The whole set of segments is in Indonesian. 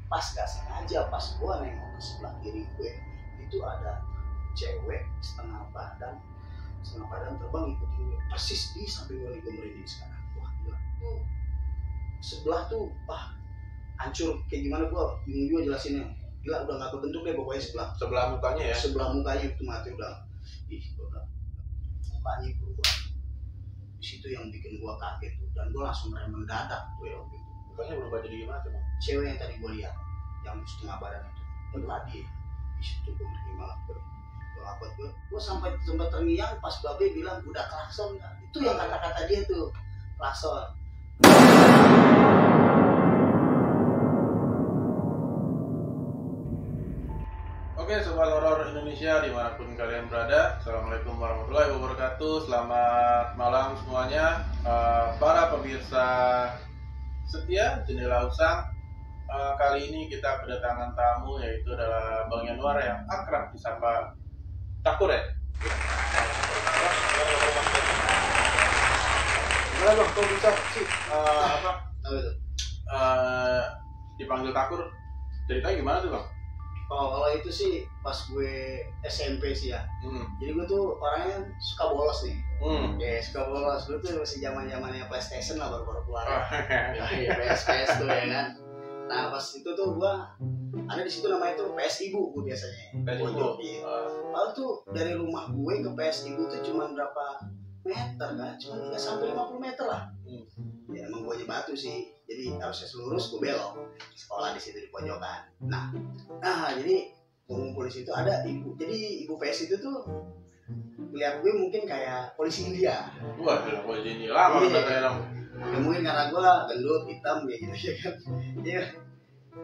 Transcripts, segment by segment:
Pas gak sengaja pas gue nengok ke sebelah kiri gue itu ada cewek setengah badan terbang ikutin gue persis di samping gue nih. Gue merinding sekarang. Wah gila tuh sebelah tuh hancur kayak gimana, gue bingung juga jelasinnya. Gila udah gak berbentuk deh pokoknya sebelah mukanya ya, sebelah mukanya itu mati udah mukanya berubah. Di situ yang bikin gue kaget tuh, dan gue langsung rem mendadak tuh ya waktu itu. mukanya berubah jadi gimana tuh bang? Cewek yang tadi gue lihat yang setengah badan itu lagi di situ. Gue merinding banget gue sampai sempat terngiang pas babe bilang udah klakson kan. Itu yang kata-kata dia tuh klakson. Oke, sobat horor Indonesia dimanapun kalian berada, assalamualaikum warahmatullahi wabarakatuh. Selamat malam semuanya, para pemirsa setia Jendela Usang. Kali ini kita kedatangan tamu, yaitu adalah Bang Yanuar yang akrab disapa Takur ya. Gimana bang, kok bisa sih dipanggil Takur? Ceritanya gimana tuh bang? Kalau itu sih pas gue SMP sih ya. Jadi gue tuh orangnya suka bolos nih. Ya suka bolos. Gue tuh masih zaman-zamannya PlayStation lah baru keluar. Ya PS tuh ya kan. Nah pas itu tuh gue ada di situ namanya tuh PS Ibu gue biasanya. PS Ibu. Lalu tuh dari rumah gue ke PS Ibu tuh cuma berapa meter kan? Cuma 3 sampai 50 meter lah. Ya emang gue batu sih. Jadi harusnya lurus gue belok. Sekolah di situ di pojokan. Nah jadi ngumpul di situ ada ibu. Jadi ibu PS itu tuh lihat gue mungkin kayak polisi India. Wah, polisi India lama udah kayak dong. Ya mungkin karena gue gendut hitam kayak gitu ya kan. Iya.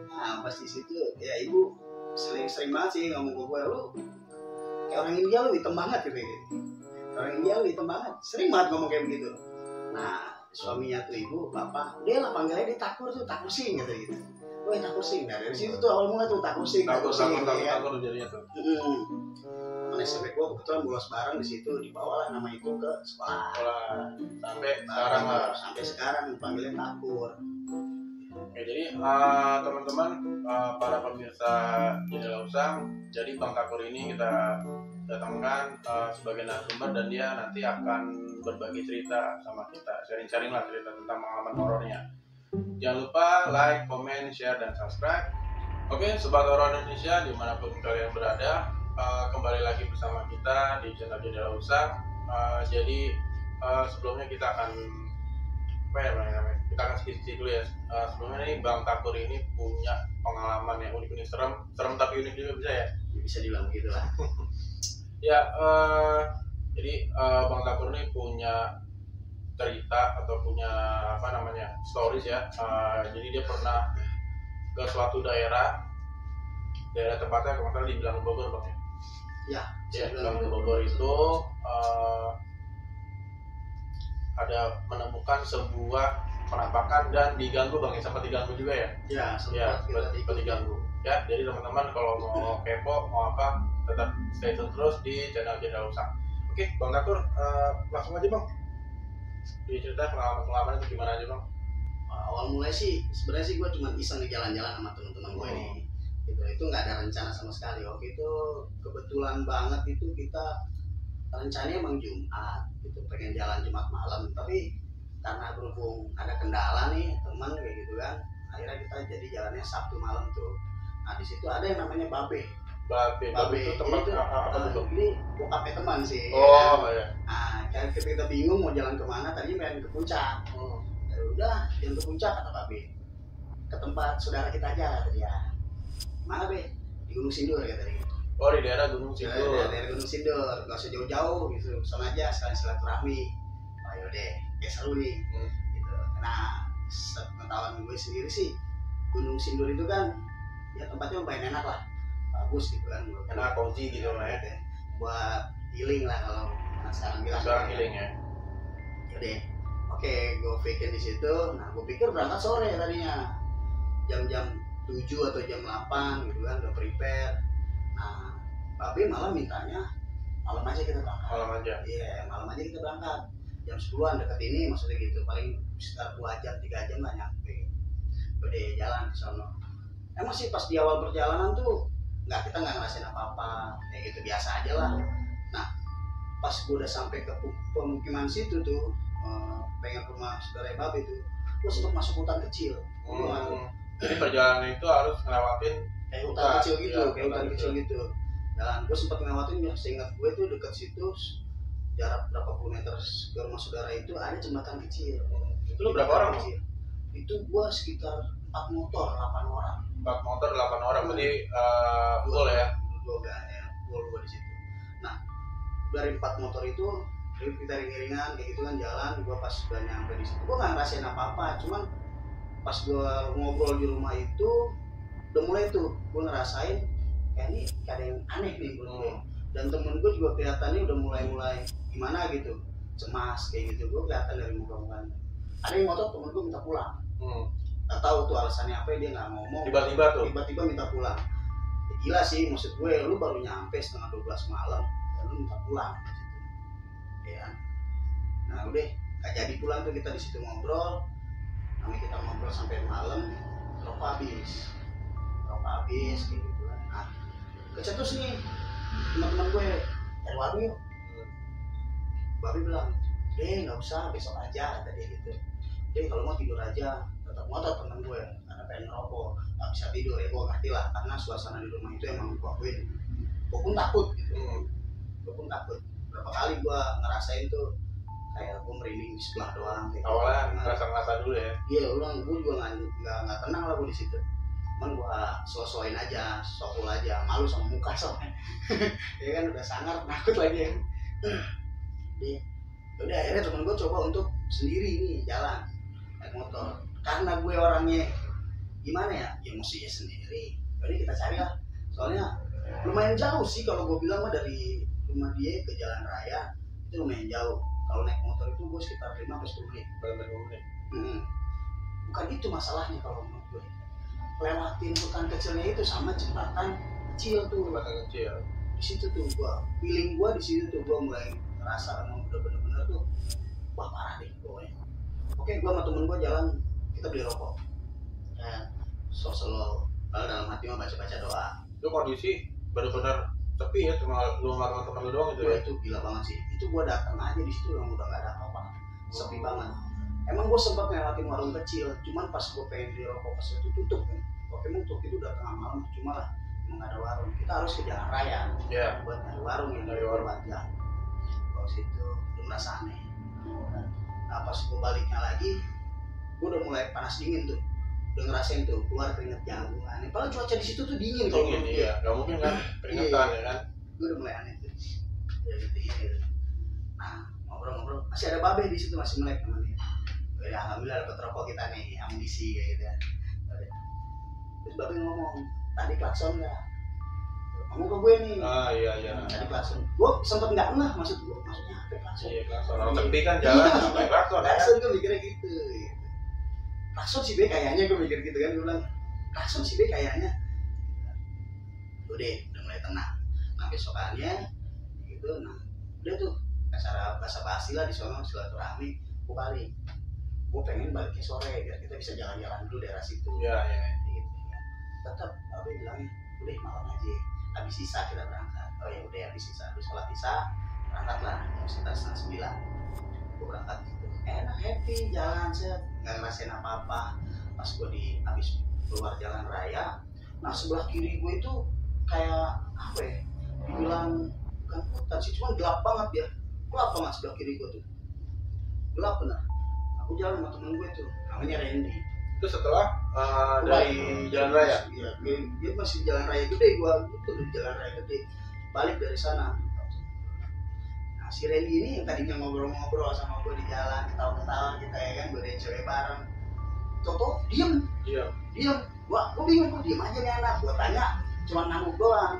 Nah pas di situ ya ibu sering banget sih ngomong ke gue, lu kayak orang India lu hitam banget gitu. Orang India lu hitam banget. Sering banget ngomong kayak begitu. Nah suaminya tuh ibu, bapak, dia lah panggilnya dia Takur sing gitu. Wah Takur sing, nah dari situ tuh awal mula tuh Takur sing Takur ya. Takur jadinya tuh. SMP gue kebetulan bolos bareng di situ, dibawa lah nama itu ke sekolah. Sampai sekarang panggilnya Takur. Oke, jadi teman-teman, para pemirsa Jendela Usang, jadi Bang Takur ini kita datangkan sebagai narasumber dan dia nanti akan berbagi cerita sama kita, sharing-sharing lah cerita tentang pengalaman horornya. Jangan lupa like, comment, share, dan subscribe. Oke, sobat horor Indonesia dimanapun kalian berada, kembali lagi bersama kita di channel Jendela Usang. Jadi sebelumnya kita akan kita akan sedikit dulu ya. Sebelumnya ini Bang Takur ini punya pengalaman yang unik serem tapi unik juga bisa ya? Bisa dibilang gitu lah. Ya, jadi Bang Takur ini punya cerita atau punya stories ya. Jadi dia pernah ke suatu daerah tempatnya kalau nggak salah di Bilang Bogor bang ya. Ya, Bilang Bogor itu ada menemukan sebuah penampakan dan diganggu bang, sempat diganggu juga ya? Ya, sempat diganggu. Ya, jadi teman-teman kalau mau kepo mau apa tetap stay tune terus di channel Jendela Usang. Oke, Bang Takur, langsung aja bang. Diceritain pengalaman itu gimana aja bang? Awal mulai sih sebenarnya sih gue cuma iseng di jalan-jalan sama teman-teman gue nih. Gitu, itu nggak ada rencana sama sekali. Waktu itu kebetulan banget itu kita rencananya emang Jumat, gitu pengen jalan Jumat malam, tapi karena berhubung ada kendala nih teman kayak gitu kan, akhirnya kita jadi jalannya Sabtu malam tuh. Nah di situ ada yang namanya Babe itu tempat apa tuh? Ini bokapnya teman sih. Oh ya. Nah kita bingung mau jalan kemana, tadinya pengen ke puncak. Ya udah jalan ke puncak kata Babe, ke tempat saudara kita aja kata dia. Mana Be? Di Gunung Sindur kata dia. Oh di daerah Gunung Sindur. Daerah Gunung Sindur, nggak usah jauh-jauh gitu, sama aja sekalian silaturahmi. Ayo deh, kayak seru nih. Gitu. Nah, sepengetahuan gue sendiri sih, Gunung Sindur itu kan ya tempatnya lumayan enak lah, bagus gitu kan. Enak cozy gitu lah ya. Buat healing lah kalau sekarang bilang. Sekarang healing ya. Yaudah, oke, gue pikir di situ. Nah, gue pikir berangkat sore tadinya, jam 7 atau jam 8 gitu kan, udah prepare. Nah, Babe malah mintanya malam aja kita berangkat. Malam aja? Iya, malam aja kita berangkat. Jam 10-an deket ini maksudnya gitu. Paling sekitar 2 jam, 3 jam lah nyampe. Udah jalan ke sono. emang sih pas di awal perjalanan tuh kita nggak ngerasain apa-apa, kayak gitu biasa aja lah. Nah pas gue udah sampai ke pemukiman situ tuh, pengen rumah saudara Babe tuh, gue sempet masuk hutan kecil. Jadi perjalanan itu harus ngelewatin kayak hutan kecil gitu, kayak hutan kecil gitu. Dan gue sempet ngelewatin, ya seingat gue tuh dekat situ jarak berapa puluh meter ke rumah saudara itu ada jembatan kecil. Itu lu berapa orang? Kecil. Itu gue sekitar 4 motor 8 orang. 4 motor 8 orang, berarti full ya? Gue gak ya, full gue di situ. Nah dari 4 motor itu kita ring-ringan kayak gitu kan jalan. Gue pas udah nyampe di situ gue nggak ngerasain apa-apa, cuman pas gue ngobrol di rumah itu udah mulai tuh gue ngerasain kayak ini ada yang aneh nih menurut gue. Dan temen gue juga kelihatannya udah mulai gimana gitu, cemas kayak gitu. Gue kelihatan dari muka-mukanya. Ada yang ngotot temen gue minta pulang. Gak tahu tuh alasannya apa, dia nggak ngomong. Tiba-tiba minta pulang. Ya, gila sih, maksud gue lu baru nyampe setengah 12 malam dan lu minta pulang gitu. Ya. Nah udah gak jadi pulang tuh, kita di situ ngobrol. Namanya kita ngobrol sampai malam, rokok habis kayak gitu kan. Nah kecetus nih teman-teman gue, cari warung yuk. Babe bilang, nggak usah, besok aja, kata dia gitu. Kalau mau tidur aja. Tetap ngotot teman gue, karena pengen ngerokok, nggak bisa tidur. Ya gue ngerti lah, karena suasana di rumah itu emang gue pun takut gitu. Berapa kali gue ngerasain tuh kayak gue merinding di sebelah doang. Awalnya ngerasa dulu ya? Iya, gue juga nggak tenang lah gue di situ. Cuman gue so-soin aja, sokul aja, malu sama muka soalnya. Ya kan udah sangar, takut lagi ya. Udah akhirnya temen gue coba untuk sendiri nih jalan naik motor. Karena gue orangnya gimana ya, mesti sendiri. Jadi kita cari lah. Soalnya lumayan jauh sih kalau gue bilang mah, dari rumah dia ke jalan raya itu lumayan jauh. Kalau naik motor itu gue sekitar 5-10 menit. Bukan itu masalahnya kalau menurut gue. Lewatin hutan kecilnya itu sama jembatan kecil tuh. Di situ tuh feeling gue di situ tuh gue mulai ngerasa emang bener-bener tuh wah parah deh pokoknya. Oke, gue sama temen gue jalan, kita beli rokok. Ya, solo. Kalau dalam hati mah baca doa. Itu kondisi bener-bener sepi ya, cuma lu sama temen lu doang gitu ya? Itu gila banget sih. Itu gue datang aja di situ yang udah gak ada apa-apa, sepi banget. Emang gue sempat ngelewatin warung kecil, cuman pas gue pengen beli rokok pas itu tutup kan. Oke, emang tutup itu udah tengah malam, cuma lah emang gak ada warung. Kita harus ke jalan raya buat nyari warung yang dari warung aja. Kalau situ udah merasa aneh. Nah pas gue baliknya lagi, gue udah mulai panas dingin tuh. Udah ngerasain tuh keluar keringet jagung aneh. Padahal cuaca di situ tuh dingin kalau iya, nggak mungkin kan keringetan ya kan? Gue udah mulai aneh tuh. Ya gitu. Nah ngobrol masih ada Babe di situ, masih melek namanya. Ya alhamdulillah dapat rokok kita nih, amunisi kayak gitu ya. Terus Babe ngomong, tadi klakson nggak? Ngomong ke gue nih. Iya. Tadi klakson. Gue sempet nggak ngeh, maksudnya apa klakson? Iya klakson. Orang sepi kan jalan sampai klakson. Klakson gue mikirnya gitu. Klakson sih be kayaknya, gue mikir gitu kan. Gue bilang klakson sih be kayaknya. Udah mulai tenang. Nah besokannya gitu, nah udah tuh acara basa-basi lah di sana, silaturahmi. Gue balik. Gue pengen baliknya sore biar kita bisa jalan-jalan dulu daerah situ. Iya. Gitu. Tetap Babe bilangnya udah malam aja, habis isya kita berangkat. Oh ya udah habis isya, habis sholat isya berangkatlah sekitar 8:30. Gue berangkat gitu, enak happy jalan set, nggak ngerasain apa-apa. Pas gue habis keluar jalan raya, nah sebelah kiri gue itu kayak apa ya? Dibilang bukan hutan sih, cuma gelap banget ya. Gelap banget sebelah kiri gue tuh, gelap benar. Aku jalan sama temen gue tuh, namanya Randy. Itu setelah dari jalan raya? Iya, dia masih di jalan raya gede, gue tuh di jalan raya gede. Balik dari sana. Nah si Randy ini yang tadinya ngobrol-ngobrol sama gue di jalan, ketawa-ketawa kita ya kan, gue dan cewek bareng. Toto diem. Gue bingung, kok diem aja nih anak. Gue tanya, cuma ngamuk doang.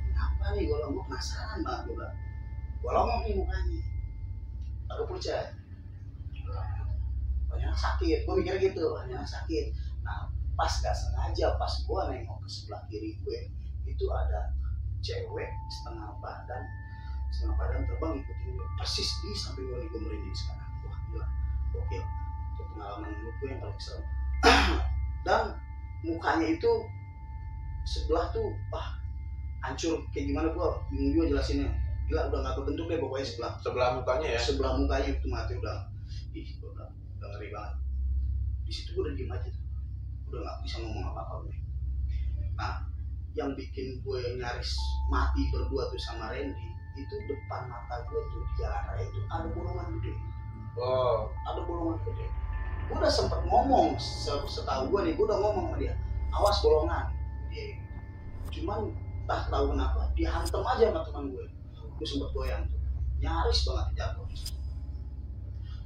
Kenapa nih? Gue penasaran banget gue bilang. Gue longok nih mukanya. Aku pucat. Banyak sakit, gue mikir gitu, banyak sakit. Nah pas gak sengaja, pas gue nengok ke sebelah kiri gue, itu ada cewek setengah badan terbang ikutin gue, persis di samping gue nih. Gue merinding sekarang. Wah gila, gokil. Itu pengalaman menurut gue yang paling serem. Dan mukanya itu sebelah tuh hancur kayak gimana, gua bingung juga jelasinnya. Gila, udah nggak kebentuk deh pokoknya sebelah mukanya ya. Sebelah mukanya itu mati udah ngeri banget. Di situ gua udah diem aja tuh, udah nggak bisa ngomong apa-apa gue. Nah, yang bikin gue nyaris mati berdua tuh sama Randy, itu depan mata gue tuh di jalan raya itu ada bolongan gede. Ada bolongan gede. Gue udah sempet ngomong, setahu gue nih, gue udah ngomong sama dia, awas bolongan. Dia, cuman tak tahu kenapa dia hantem aja sama teman gue. Gue sempet goyang tuh, nyaris banget jatuh.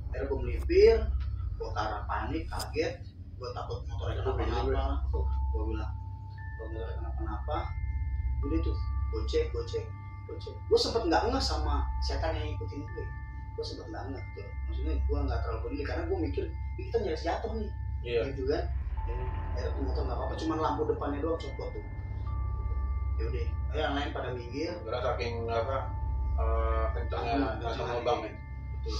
Akhirnya gue melipir, gue karena panik, kaget, gue takut motornya kenapa-napa. Gue bilang, kalau motornya kenapa-napa, udah tuh, gocek. Gue sempet nggak ngeh sama setan yang ngikutin gue. Gue sempet nggak ngeh tuh, maksudnya gue nggak terlalu peduli karena gue mikir kita nyaris jatuh nih, gitu kan. Akhirnya tuh motor nggak apa-apa, cuma lampu depannya doang copot tuh. Ya udah, yang lain pada minggir. Karena saking kencangnya lubang ya. Betul.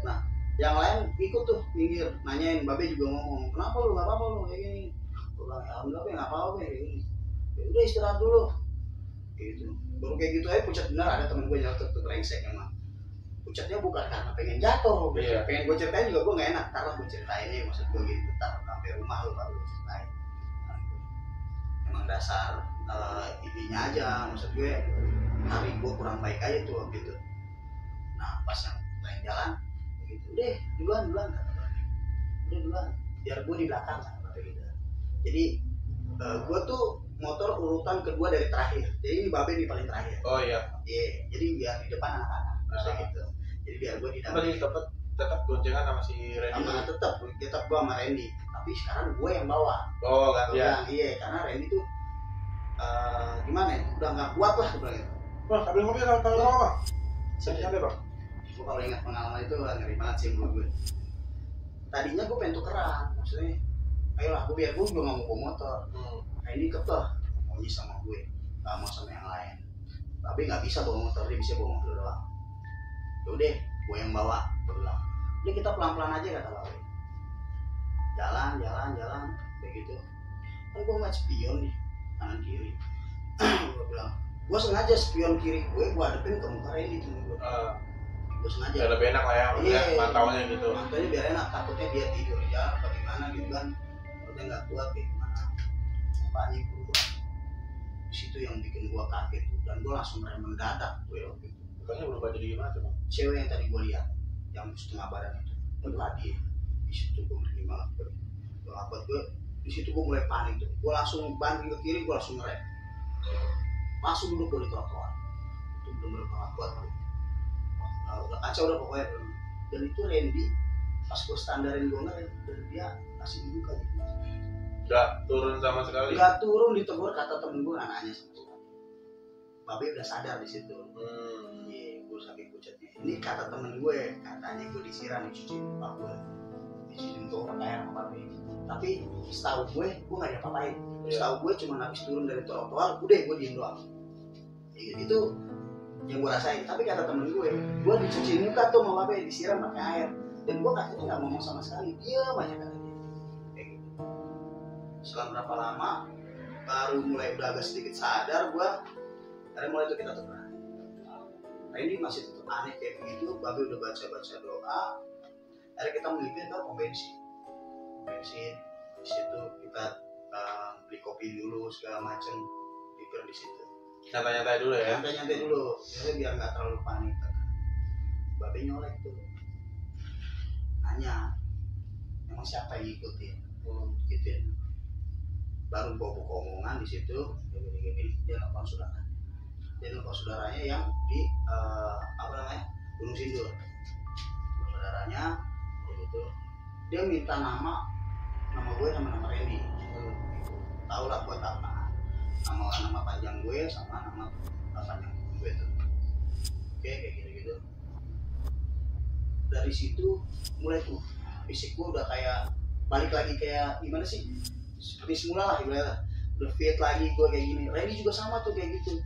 Nah, yang lain ikut tuh minggir, nanyain. Babe juga ngomong, kenapa lu, nggak apa-apa lu kayak gini. Gue bilang, alhamdulillah nggak apa-apa kayak gini. Ya udah istirahat dulu. Gitu. Baru kayak gitu aja pucat bener. Ada temen gue jatuh tuh, brengsek emang. Pucatnya bukan karena pengen jatuh, pengen gue ceritain juga gue nggak enak karena gue ceritain ini, maksud gue gitu, sampai rumah lu baru gue ceritain. Nah, emang dasar intinya aja, maksud gue hari gue kurang baik aja tuh waktu itu. Nah pas yang lain jalan gitu, deh duluan kata gue, udah duluan biar gue di belakang kata gitu. Jadi gue tuh motor urutan kedua dari terakhir, jadi ini Babe di paling terakhir. Jadi biar di depan anak-anak gitu. Jadi biar gue di dalam tetap goncengan sama si Randy. Tetap gue sama Randy, tapi sekarang gue yang bawa. Gantian. Iya, karena Randy tuh gimana ya, udah nggak kuat lah sebenarnya. Bang, sambil ngopi kalau Bang. Sampai Bang. Gue kalau ingat pengalaman itu ngeri banget sih menurut gue. Tadinya gue pengen tukeran, maksudnya ayolah biar gue juga nggak mau bawa motor. Randy kekeh maunya sama gue, nggak mau sama yang lain. Tapi nggak bisa bawa motor, dia bisa bawa mobil doang. Yaudah, gue yang bawa. Gue bilang, udah kita pelan-pelan aja kata Babe. Jalan, begitu. Kan gue ngeliat spion nih, kanan kiri. Gue bilang, gue sengaja spion kiri gue hadapin ke muka Randy tuh. Gue sengaja. Biar lebih enak lah ya, mantaunya gitu. Mantaunya biar enak, takutnya dia tidur ya, bagaimana gitu kan. Takutnya nggak kuat kayak gimana. Panik berubah. Di situ yang bikin gue kaget tuh, dan gue langsung rem mendadak gue waktu itu. Bukannya berubah jadi gimana tuh Bang? Cewek yang tadi gue lihat, yang setengah badan itu, berlari. Di situ gue ngeri banget. Gue di situ gue mulai panik tuh. Gue langsung banting ke kiri, gue langsung ngerem. Langsung duduk gue di trotoar. Itu bener-bener banget kuat tuh. Udah kacau udah pokoknya. Dan itu Randy, pas gue standarin gue ngerem, dan dia kasih buka gitu. Gak turun sama sekali. Gak turun, ditegur kata temen gue, anaknya sama sekali. Babe udah sadar di situ. Gue sakit pucatnya. Ini kata temen gue, katanya gue disiram, dicuciin muka gue, dicuciin tuh pakai air sama Babe. Tapi setahu gue nggak ada apa-apain. Setahu gue cuma habis turun dari trotoar, udah gue diem doang. Itu yang gue rasain. Tapi kata temen gue dicuciin muka tuh sama Babe, disiram pakai air. Dan gue katanya nggak ngomong sama sekali, diam aja katanya. Setelah berapa lama baru mulai udah agak sedikit sadar gue, karena mulai itu kita tukeran. Randy masih tetap aneh kayak begitu. Babe udah baca doa. Akhirnya kita melipir ke pom bensin. Di situ kita beli kopi dulu segala macem, melipir di situ. Nyantai dulu ya. Nyantai dulu, biar nggak terlalu panik. Babe nyolek tuh, nanya, emang siapa yang ngikutin? Gituin. Baru buka omongan di situ, gini, dia nelfon saudaranya yang di Gunung Sindur. Saudaranya, gitu. Dia minta nama gue sama nama Randy. Tahu lah buat apa? Nama panjang gue sama nama panjang gue itu. Oke, kayak gitu. Dari situ mulai tuh fisik gue udah kayak balik lagi kayak gimana sih? Seperti semula lah ibaratnya, udah fit lagi gue kayak gini. Randy juga sama tuh kayak gitu.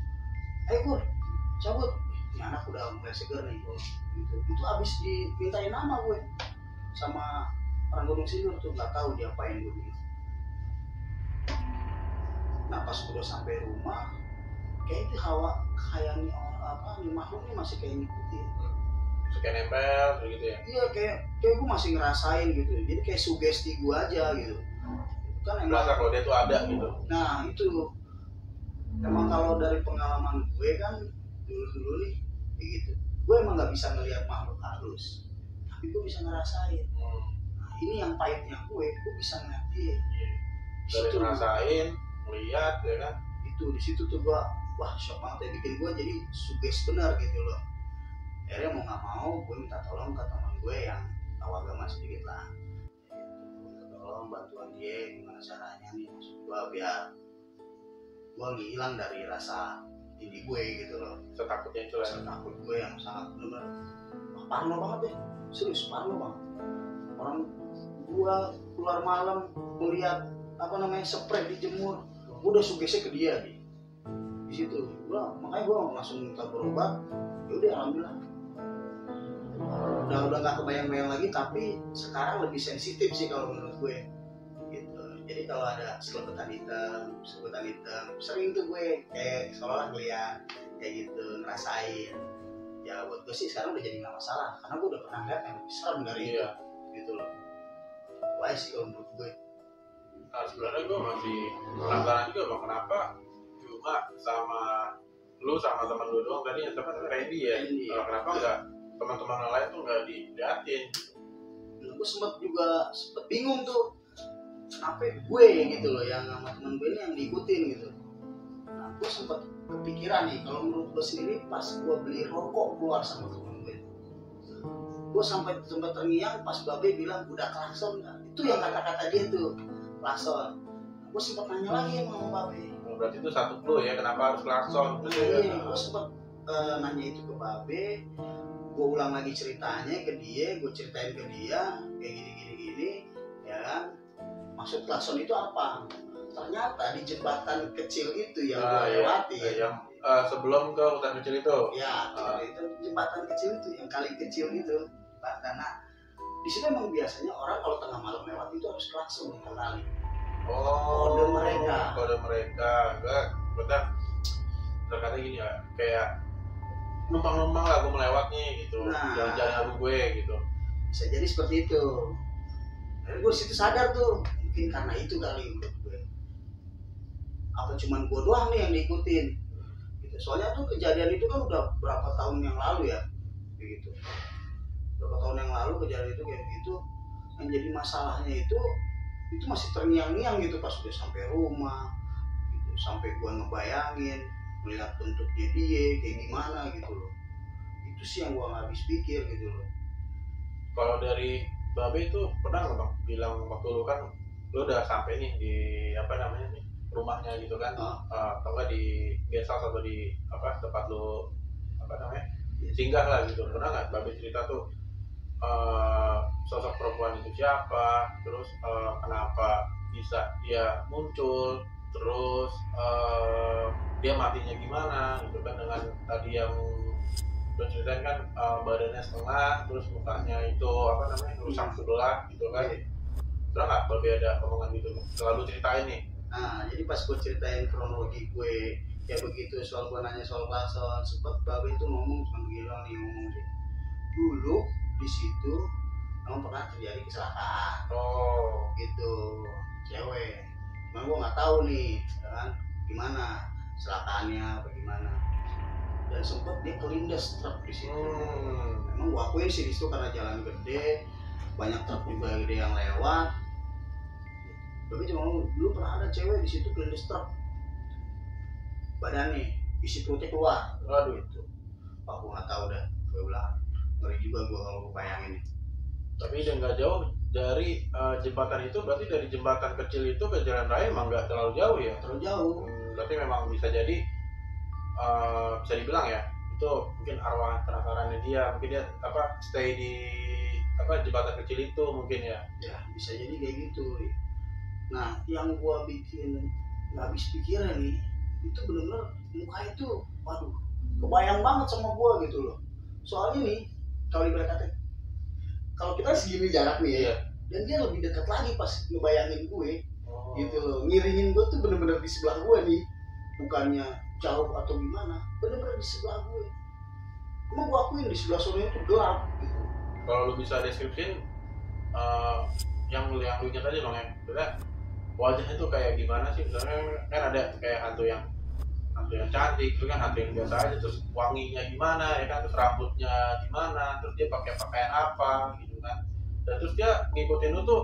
Ayo Kur, cabut. Ini anak udah mulai seger nih gitu. Itu abis dimintain nama gue sama orang Gunung Sindur tuh, nggak tahu diapain gue gitu. Nah pas udah sampai rumah, kayak itu kayak nih nih makhluk nih masih kayak ngikutin. Kayak nempel gitu ya. Iya kayak gue masih ngerasain gitu. Jadi kayak sugesti gue aja gitu. Kan emang Merasa kalau dia tuh ada gitu. Nah itu emang kalau dari pengalaman gue kan dulu nih kayak gitu. Gue emang nggak bisa melihat makhluk halus, tapi gue bisa ngerasain. Nah ini yang pahitnya gue bisa ngeliat dia. Dari ngerasain, melihat ya kan. Itu di situ tuh gue wah shock banget ya, bikin gue jadi suges benar gitu loh. Akhirnya mau nggak mau gue minta tolong ke teman gue yang tahu agama sedikit lah. Minta tolong bantuan dia gimana caranya nih, maksud gue biar gue hilang dari rasa ini gue gitu loh. Setakutnya itu Rasa takut gue yang sangat benar parno banget deh, serius parno banget. Orang gue keluar malam melihat spray dijemur, udah sugesnya ke dia di situ. Makanya gue langsung minta berobat. Ya udah alhamdulillah. Udah nggak kebayang-bayang lagi, tapi sekarang lebih sensitif sih kalau menurut gue. Gitu. Jadi kalau ada selepetan hitam, sering tuh gue kayak seolah ngeliat kayak gitu, ngerasain. Ya buat gue sih sekarang udah jadi nggak masalah, karena gue udah pernah lihat yang lebih serem dari itu, gitu loh. Wah sih kalau menurut gue. Nah sebenarnya gue masih penasaran juga bang, kenapa cuma sama lu sama teman lu doang tadi yang teman Randy ya? Kenapa enggak teman-teman lain tuh nggak diliatin? Nah, gue sempet bingung tuh, kenapa gue gitu loh yang sama temen gue ini yang diikutin gitu. Nah gue sempet kepikiran nih, kalau menurut gue sendiri pas gue beli rokok keluar sama temen gue sampai terngiang pas Babe bilang udah klakson kan? Itu yang kata-kata dia tuh klakson. Nah, gue sempet nanya lagi sama Babe. Berarti itu satu clue ya, kenapa harus klakson? Iya, gue sempet nanya itu ke Babe. Gue ulang lagi ceritanya ke dia, gue ceritain ke dia kayak gini, ya kan? Maksud klakson itu apa? Ternyata di jembatan kecil itu yang gue lewati. Yang sebelum ke hutan kecil itu. Ya, itu jembatan kecil itu, yang kali kecil itu. Nah, di situ emang biasanya orang kalau tengah malam lewat itu harus klakson di kali. Oh, kode mereka, enggak, betul. Terkadang gini ya, kayak numpang lah gue melewat nih gitu, jalan-jalan aku gue gitu. Bisa jadi seperti itu. Dan gue situ sadar tuh, mungkin karena itu kali menurut gue. Apa cuman gue doang nih yang diikutin? Gitu. Soalnya tuh kejadian itu kan udah berapa tahun yang lalu ya, begitu. Berapa tahun yang lalu kejadian itu kayak gitu. Yang jadi masalahnya itu masih terngiang-ngiang gitu pas udah sampai rumah, gitu. Sampai gue ngebayangin melihat bentuknya dia kayak gimana gitu loh. Itu sih yang gue nggak habis pikir gitu loh. Kalau dari Babe itu pernah nggak bang bilang waktu lu kan lu udah sampai nih di rumahnya gitu kan, atau nggak di guest house atau di tempat lu singgah lah gitu, pernah nggak Babe cerita tuh sosok perempuan itu siapa, terus kenapa bisa dia muncul, terus dia matinya gimana gitu kan, dengan tadi yang lo ceritain kan badannya setengah, terus mukanya itu rusak sebelah gitu kan. Pernah nggak Babe ada omongan gitu selalu ceritain nih? Nah jadi pas gue ceritain kronologi gue kayak begitu, soal gue nanya soal klakson, sempet Babe itu ngomong cuma begini ngomong deh, dulu di situ memang pernah terjadi kecelakaan gitu cewek, cuma gue nggak tahu nih kan gimana kecelakaannya apa gimana, dan sempet dia kelindes truk di situ. Memang gue akuin sih di situ karena jalan gede, banyak truk juga gede yang lewat. Tapi cuma ngomong dulu pernah ada cewek di situ kelindes truk, badannya isi perutnya keluar. Aduh itu, aku nggak tahu dah, gue bilang ngeri juga gue kalau gue bayangin. Tapi dia nggak jauh dari jembatan itu, berarti dari jembatan kecil itu ke jalan raya emang nggak terlalu jauh ya? Terlalu jauh. Berarti memang bisa jadi bisa dibilang ya itu mungkin arwah penasarannya dia, mungkin dia stay di jembatan kecil itu mungkin ya. Ya bisa jadi kayak gitu. Nah yang gue bikin nggak habis pikiran nih, itu benar-benar muka itu, waduh, kebayang banget sama gue gitu loh. Soalnya nih kalau ibarat kalau kita segini jarak nih ya, dan dia lebih dekat lagi pas ngebayangin gue. gitu loh. Ngiringin gue tuh bener-bener di sebelah gue nih, bukannya jauh atau gimana, bener-bener di sebelah gue. Emang gue akuin di sebelah sana itu gelap gitu. Kalau lu bisa deskripsiin yang lu ingat aja dong ya, maksudnya wajahnya tuh kayak gimana sih? Misalnya kan ada kayak hantu yang cantik, itu kan hantu yang biasa aja, terus wanginya gimana ya kan, terus rambutnya gimana, terus dia pakai pakaian apa gitu kan, dan terus dia ngikutin lu tuh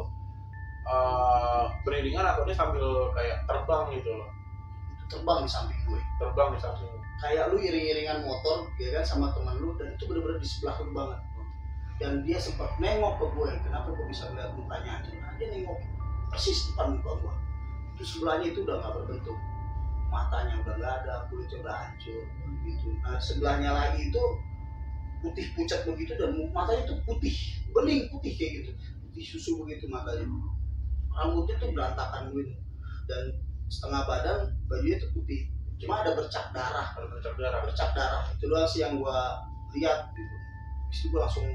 beriringan atau dia sambil kayak terbang gitu loh. Itu terbang di samping gue, terbang di samping kayak lu iring-iringan motor ya kan sama teman lu, dan itu bener-bener di sebelah lu banget. Dan dia sempat nengok ke gue, kenapa gue bisa lihat mukanya aja, nah, dia nengok persis depan muka gue. Terus sebelahnya itu udah gak berbentuk, matanya udah gak ada, kulitnya udah hancur gitu. Nah sebelahnya lagi itu putih pucat begitu, dan matanya tuh putih, bening putih kayak gitu, putih susu begitu matanya. Rambutnya tuh berantakan gitu, dan setengah badan bajunya tuh putih, cuma ada bercak darah. Itu doang sih yang gue lihat gitu. Habis itu gue langsung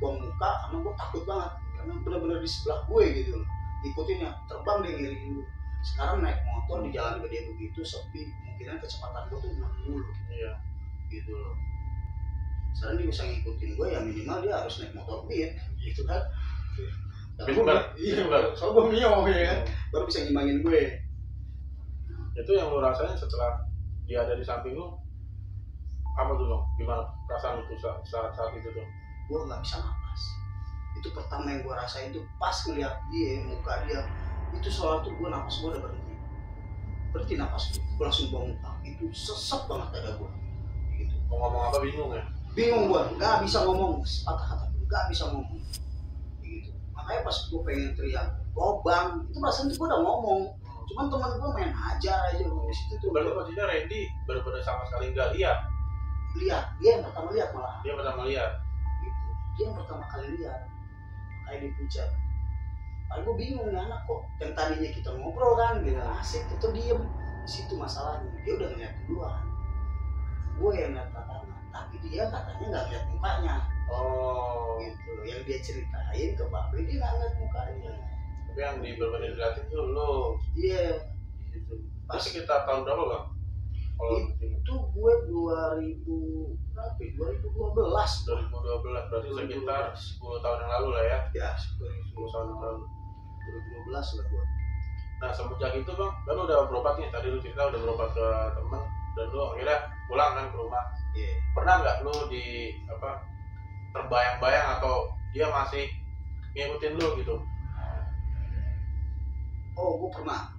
buang muka karena gue takut banget, karena benar-benar di sebelah gue gitu loh. Ikutin ya, terbang dia ngiringin gue. Sekarang naik motor di jalan gede begitu sepi, kemungkinan kecepatan gue tuh 60 gitu loh. Sekarang dia bisa ngikutin gue ya, minimal dia harus naik motor beat gitu kan. Iya, soalnya gue mio ya kan, baru bisa ngimbangin gue. Itu yang lu rasain setelah dia ada di samping lu, apa tuh dong? Gimana perasaan lu tuh saat itu tuh? Gue nggak bisa napas. Itu pertama yang gue rasain tuh pas ngeliat dia, muka dia itu soal tuh gue napas gue udah berhenti napas gue langsung buang muka. Itu sesek banget dada gue gitu. Mau ngomong apa bingung ya? Bingung gue, nggak bisa ngomong, kata-kata nggak bisa ngomong gitu. Makanya pas gue pengen teriak lobang, itu perasaan tuh gue udah ngomong, cuman teman gue main ajar aja di situ tuh. Berarti maksudnya Randy benar-benar sama sekali nggak lihat, dia yang pertama lihat malah. Dia pertama lihat Gitu. Dia yang pertama kali lihat, kayak di puncak. Gue bingung nih anak kok, yang tadinya kita ngobrol kan, gitu asik, itu diem. Di situ masalahnya, dia udah ngeliat duluan. Gue yang ngeliat katanya, tapi dia katanya nggak lihat mukanya. Gitu. Yang dia ceritain ke Bapak, dia nggak lihat mukanya. Tapi yang di berbeda lihat itu lo. Iya. Gitu. Pas sekitar tahun berapa bang? Kalau itu gue 2012. 2012 berarti sekitar 10 tahun yang lalu lah ya. Ya, 10 tahun yang lalu. 2012 lah gue. Nah semenjak itu bang, kan lu udah berobat nih, tadi lu cerita udah berobat ke temen, dan lu akhirnya pulang kan ke rumah. Yeah. Pernah nggak lu terbayang-bayang atau dia masih ngikutin lu gitu? Oh, gue pernah.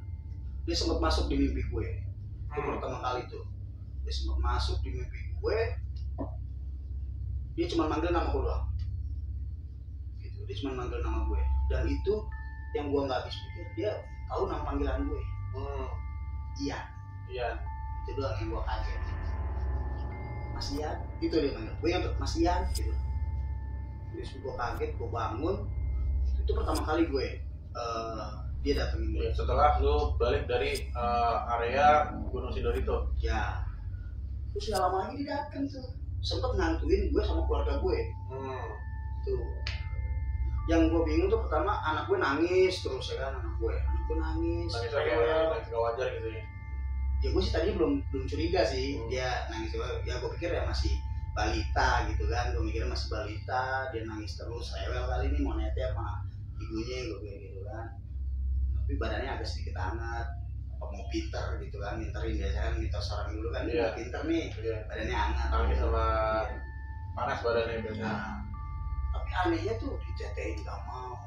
Dia sempat masuk di mimpi gue. Itu pertama kali tuh. Dia sempat masuk di mimpi gue. Dia cuma manggil nama gue doang. Gitu. Dia cuma manggil nama gue. Dan itu yang gue nggak habis pikir, dia tahu nama panggilan gue. Ian. Itu doang yang gue kaget. Mas Ian, itu dia manggil gue, yang Mas Ian gitu. Terus gue kaget, gue bangun. Itu pertama kali gue dia datengin gue. Setelah lu balik dari area Gunung Sindur itu. Ya. Terus nggak lama lagi dia dateng tuh. Sempet ngantuin gue sama keluarga gue. Tuh. Yang gue bingung tuh pertama anak gue nangis terus ya kan, anak gue nangis kayak wajar gitu ya. Ya gue sih tadi belum curiga sih dia nangis. Ya gue pikir ya masih balita gitu kan, gue mikirnya masih balita, dia nangis terus, rewel kali ini mau nete sama ibunya, gue pikir gitu kan. Tapi badannya agak sedikit hangat, apa mau pinter gitu kan, minterin biasanya kan minta seorang dulu kan, dia pinter nih, badannya hangat, nangis sama panas badannya biasanya. Nah, tapi anehnya tuh ditetein gak mau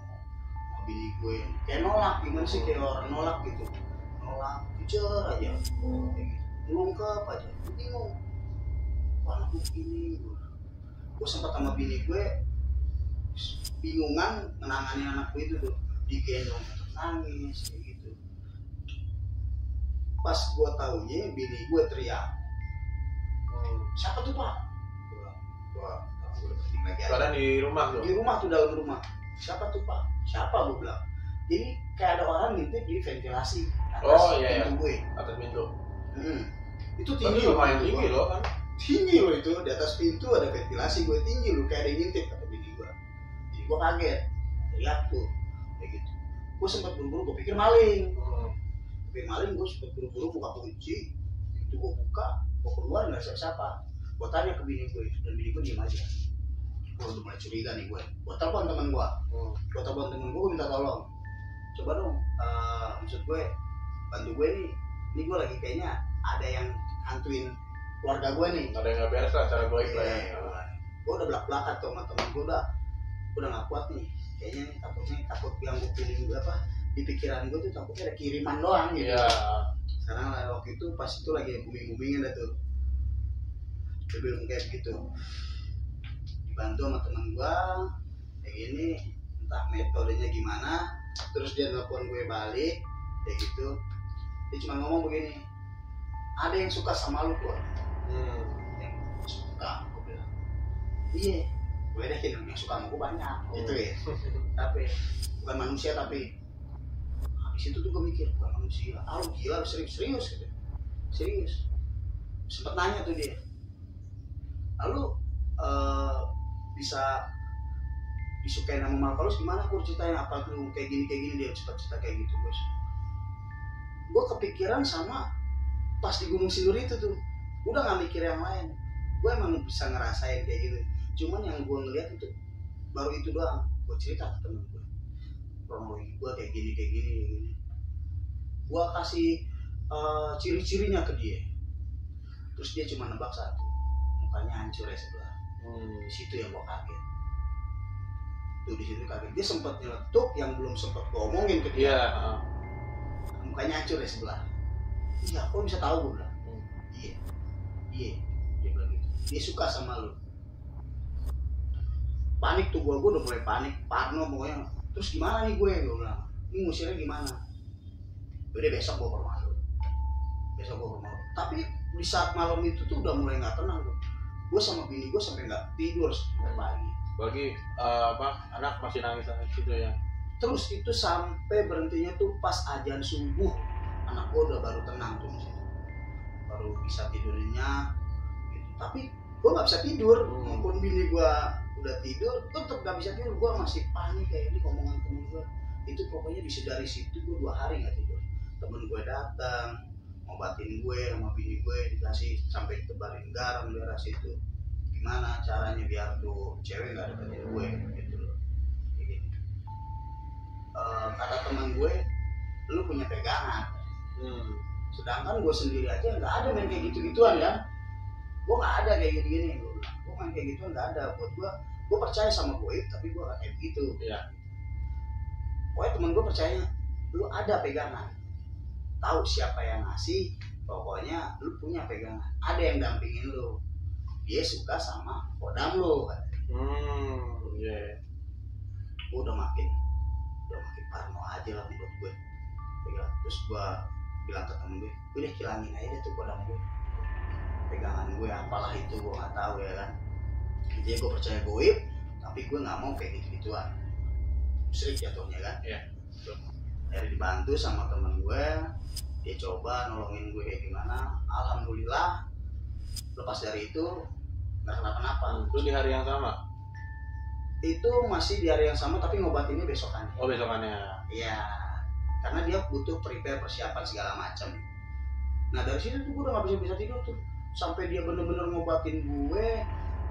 bini gue, kayak nolak, gimana sih kayak orang nolak gitu, nolak, kejar aja, ngungkap aja, bingung, wah anak gue begini, gue sempat sama bini gue bingungan menangani anak gue itu tuh, digendong nangis kayak gitu. Pas gue taunya bini gue teriak, siapa tuh pak? Karena di rumah tuh? Di rumah tuh, dalam rumah. Siapa tuh pak? Siapa gue bilang. Jadi kayak ada orang ngintip di ventilasi atas pintu gue. Atas pintu. Itu tinggi loh, lumayan tinggi loh kan? Tinggi loh itu, di atas pintu ada ventilasi, gue tinggi loh, kayak ada yang ngintip kata bini gue. Jadi gue kaget, lihat tuh, kayak gitu. Gue sempat buru-buru, gue pikir maling. kayak maling, gue sempet buru-buru buka kunci. Itu gue buka, gue keluar nggak siapa-siapa. Gue tanya ke bini gue itu, dan bini gue diem aja. Gue udah mulai curiga nih gue. Gue telepon teman gue. Gue minta tolong. Coba dong, maksud gue bantu gue nih. Ini gue lagi kayaknya ada yang hantuin keluarga gue nih. Ada yang nggak beres lah cara gue lah ya. Gue udah belak-belakan tuh sama temen gue, udah nggak kuat nih. Kayaknya nih takut yang gue pilih apa di pikiran gue tuh takutnya ada kiriman doang gitu. Iya. Sekarang waktu itu pas itu lagi booming-boomingnya tuh. Dia bilang kayak gitu. Dibantu sama temen gue kayak gini, entah metodenya gimana. Terus dia nelfon gue balik kayak gitu. Dia cuma ngomong begini, ada yang suka sama lu kok. Yang suka, gue bilang iya, gue yakin yang suka sama gue banyak gitu ya. Tapi bukan manusia, tapi habis itu tuh gue mikir bukan manusia. Lu gila, lu serius gitu. Serius. Sempet nanya tuh dia, lalu bisa disukain sama Malvalus gimana? Gue ceritain apa lu kayak gini dia cerita kayak gitu bos. Gue kepikiran sama pas di Gunung Sindur itu tuh, udah nggak mikir yang lain. Gue emang bisa ngerasain kayak gitu. Cuman yang gue ngeliat itu baru itu doang. Gue cerita ke temen gue, kronologi gue kayak gini. Gue kasih ciri-cirinya ke dia. Terus dia cuma nebak satu, mukanya hancur ya sebelah. Di situ yang gue kaget. Tuh di situ kaget. Dia sempat nyeletuk yang belum sempat gue omongin ke dia. Iya. Mukanya hancur ya sebelah. Iya, kok bisa tahu? Gue bilang. Iya. Dia bilang gitu. Dia suka sama lu. Panik tuh gue udah mulai panik, parno pokoknya. Terus gimana nih gue bilang. Ini ngusirnya gimana? Udah besok gue ke rumah lu. Tapi di saat malam itu tuh udah mulai nggak tenang tuh. Gue sama bini gue sampai nggak tidur sampai pagi. Bagi anak masih nangis gitu ya. Terus itu sampai berhentinya tuh pas azan subuh, anak gue udah baru tenang tuh disitu, baru bisa tidurnya gitu. Tapi gue nggak bisa tidur, maupun bini gue udah tidur, gue tetap nggak bisa tidur. Gue masih panik kayak ini omongan temen gue. Itu pokoknya dari situ gue 2 hari nggak tidur. Temen gue datang ngobatin gue sama bini gue, dikasih sampai tebarin garam di daerah situ. Gimana caranya biar tuh cewek nggak deketin gue gitu loh. Kata teman gue, lu punya pegangan. Sedangkan gue sendiri aja nggak ada main kayak gitu-gituan kan. Gue nggak ada kayak gini-gini. Gue main kayak gituan nggak ada. Buat gue percaya sama gue, tapi gue nggak kayak gitu. Iya. Pokoknya teman gue percaya, lu ada pegangan. Tahu siapa yang ngasih, pokoknya lu punya pegangan. Ada yang dampingin lu. Dia suka sama kodam lu. Iya. Gue udah makin parno aja lah menurut gue. Terus gue bilang ke temen gue, udah hilangin aja tuh kodam gue, pegangan gue apalah itu gue nggak tahu ya kan. Intinya gue percaya goib, tapi gue nggak mau kayak gitu-gituan. Musyrik jatuhnya kan. Iya. Jadi dibantu sama temen gue, dia coba nolongin gue kayak gimana. Alhamdulillah lepas dari itu nggak kenapa-napa. Itu di hari yang sama? Itu masih di hari yang sama, tapi ngobatinnya besokannya. Oh, besokannya. Iya, karena dia butuh prepare persiapan segala macam. Nah dari situ tuh gue udah nggak bisa tidur tuh, sampai dia bener-bener ngobatin gue,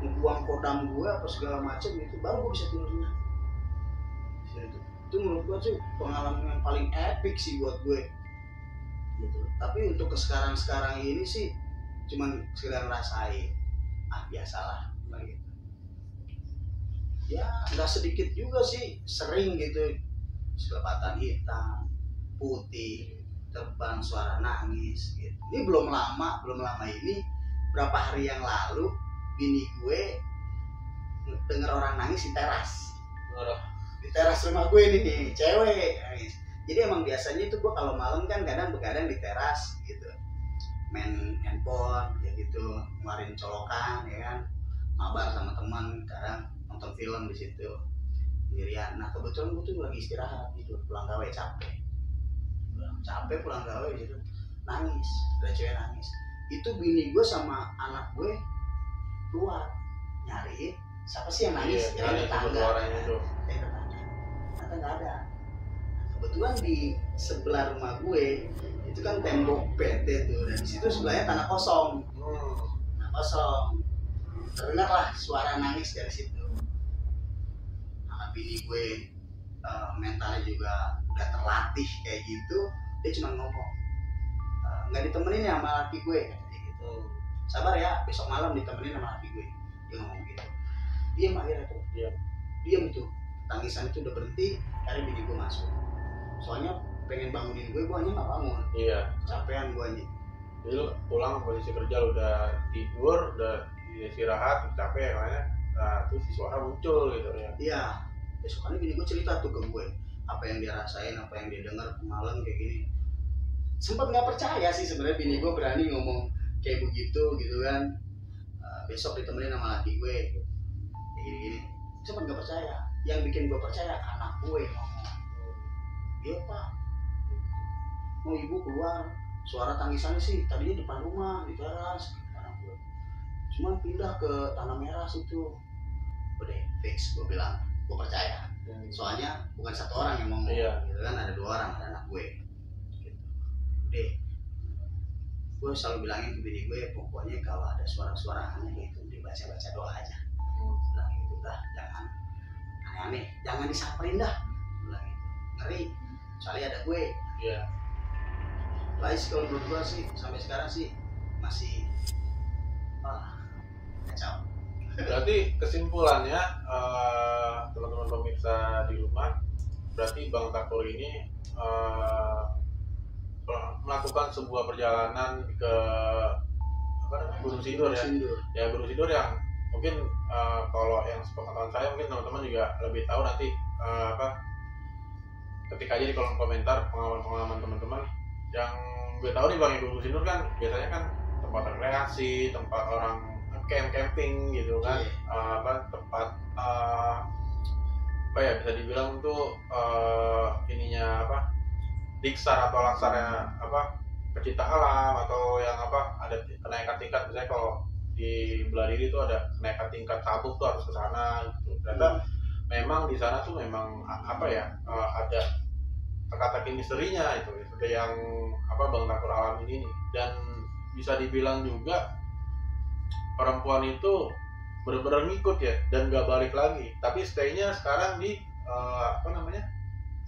ngebuang kodam gue apa segala macam gitu, baru gue bisa tidur tenang. Itu menurut gue tuh pengalaman yang paling epic sih buat gue. Gitu. Tapi untuk ke sekarang ini sih cuman sekedar ngerasain, biasalah gitu. Ya nggak sedikit juga sih, sering gitu, selepatan hitam, putih, terbang, suara nangis gitu. Ini belum lama ini, berapa hari yang lalu bini gue denger orang nangis di teras. Di teras rumah gue ini nih, cewek nangis. Jadi emang biasanya itu gue kalau malam kan kadang begadang di teras gitu, main handphone kayak gitu, ngeluarin colokan ya kan, mabar sama teman, kadang nonton film di situ sendirian. Nah kebetulan gue tuh lagi istirahat gitu, pulang gawe capek pulang gawe gitu, nangis, ada cewek nangis. Itu bini gue sama anak gue keluar nyariin siapa sih yang nangis. Iya, tetangga, ternyata nggak ada. kebetulan di sebelah rumah gue itu kan tembok PT tuh, dan di situ sebelahnya tanah kosong. Tanah kosong. Terdengarlah suara nangis dari situ. Anak bini gue mentalnya juga udah terlatih kayak gitu, dia cuma ngomong, nggak ditemenin ya sama laki gue kayak gitu. Sabar ya, besok malam ditemenin sama laki gue. Dia ngomong gitu. Diam akhirnya tuh. Diam tuh. Tangisan itu udah berhenti, akhirnya bini gue masuk. Soalnya pengen bangunin gue aja nggak bangun. Iya. Capean gue aja. Jadi lu pulang posisi kerja lu udah tidur, udah istirahat, capek makanya. Nah, terus si suara muncul gitu ya. Iya. Besokannya bini gue cerita tuh ke gue, apa yang dia rasain, apa yang dia dengar malam kayak gini. Sempat nggak percaya sih sebenarnya bini gue berani ngomong kayak begitu gitu kan. Besok ditemenin sama laki gue kayak gini-gini. Sempat nggak percaya. Yang bikin gue percaya anak gue ngomong, iya pak, mau ibu keluar, suara tangisannya sih tadinya depan rumah di teras, anak gue. Cuman pindah ke Tanah Merah situ. Udah fix, gue bilang, gue percaya. Soalnya bukan satu orang yang ngomong, gitu kan, ada 2 orang, ada anak gue. Gitu. Udah, gue selalu bilangin ke bini gue, pokoknya kalau ada suara-suara aneh itu dibaca-baca doa aja. Bilang gitu dah, jangan aneh-aneh, jangan disamperin dah. Bilang gitu, ngeri, soalnya ada gue. Iya. Lain kalau menurut gue sih sampai sekarang sih masih kacau. Berarti kesimpulannya teman-teman pemirsa di rumah, berarti Bang Takur ini melakukan sebuah perjalanan ke Gunung Sindur ya. Ya Gunung Sindur yang mungkin kalau yang sepengetahuan saya mungkin teman-teman juga lebih tahu nanti ketik aja di kolom komentar pengalaman teman-teman. Yang gue tahu nih Bang, Gunung Sindur kan biasanya kan tempat rekreasi, tempat orang camping gitu kan, tempat apa ya bisa dibilang tuh ininya diksar atau laksarnya pecinta alam atau yang ada kenaikan tingkat. Misalnya kalau di Beladiri itu ada kenaikan tingkat sabuk tuh harus ke sana gitu. Ternyata memang di sana tuh memang ada teka-teki misterinya itu yang Bang Takur alami ini. Dan bisa dibilang juga perempuan itu benar-benar ngikut ya dan gak balik lagi, tapi stay-nya sekarang di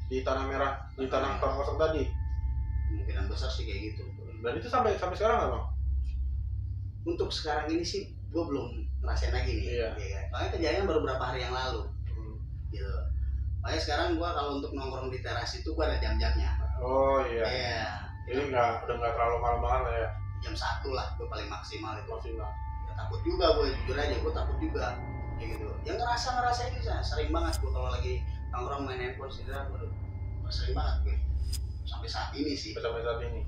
di Tanah Merah, di tanah kosong tadi. Kemungkinan besar sih kayak gitu. Dan itu sampai sekarang nggak Bang? Untuk sekarang ini sih gue belum ngerasain lagi nih. Iya. Makanya kejadian baru beberapa hari yang lalu. Gitu. Makanya sekarang gue kalau untuk nongkrong di teras itu gue ada jam-jamnya. Oh iya. Iya. Jadi udah nggak terlalu malam-malam ya. Jam 1 lah gue paling maksimal itu. Maksimal. Ya, takut juga gue, jujur aja gue takut juga. Kayak gitu. Yang ngerasa ini sering banget gue kalau lagi nongkrong main handphone sih, sering banget gue. Sampai saat ini sih. Sampai saat ini.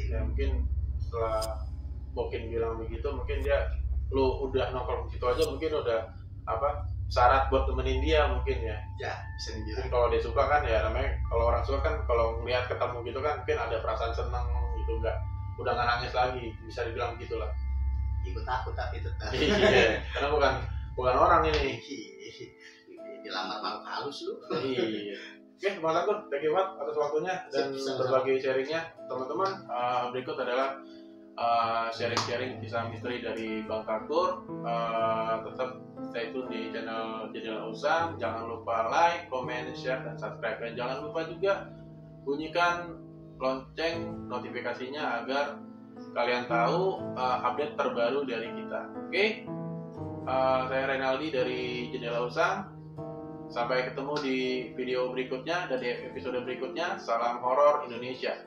Ya mungkin setelah Bokin bilang begitu, mungkin dia lu udah nongkrong gitu aja mungkin udah syarat buat temenin dia mungkin ya. Ya, bisa dibilang. Mungkin kalau dia suka kan ya namanya, kalau orang suka kan kalau ngelihat ketemu gitu kan mungkin ada perasaan seneng gitu, udah nggak nangis lagi, bisa dibilang begitulah. Gue takut tapi tetap. Iya, karena bukan orang ini. Dilamar makhluk halus lu. Iya. Oke, Bang Takur, thank you banget atas waktunya dan berbagi sharingnya. Teman-teman, berikut adalah sharing-sharing kisah misteri dari Bang Takur. Tetap stay tune di channel Jendela Usang. Jangan lupa like, comment, share, dan subscribe. Dan jangan lupa juga bunyikan lonceng notifikasinya agar kalian tahu update terbaru dari kita. Oke? Saya Renaldi dari Jendela Usang. Sampai ketemu di video berikutnya dan di episode berikutnya. Salam horor Indonesia.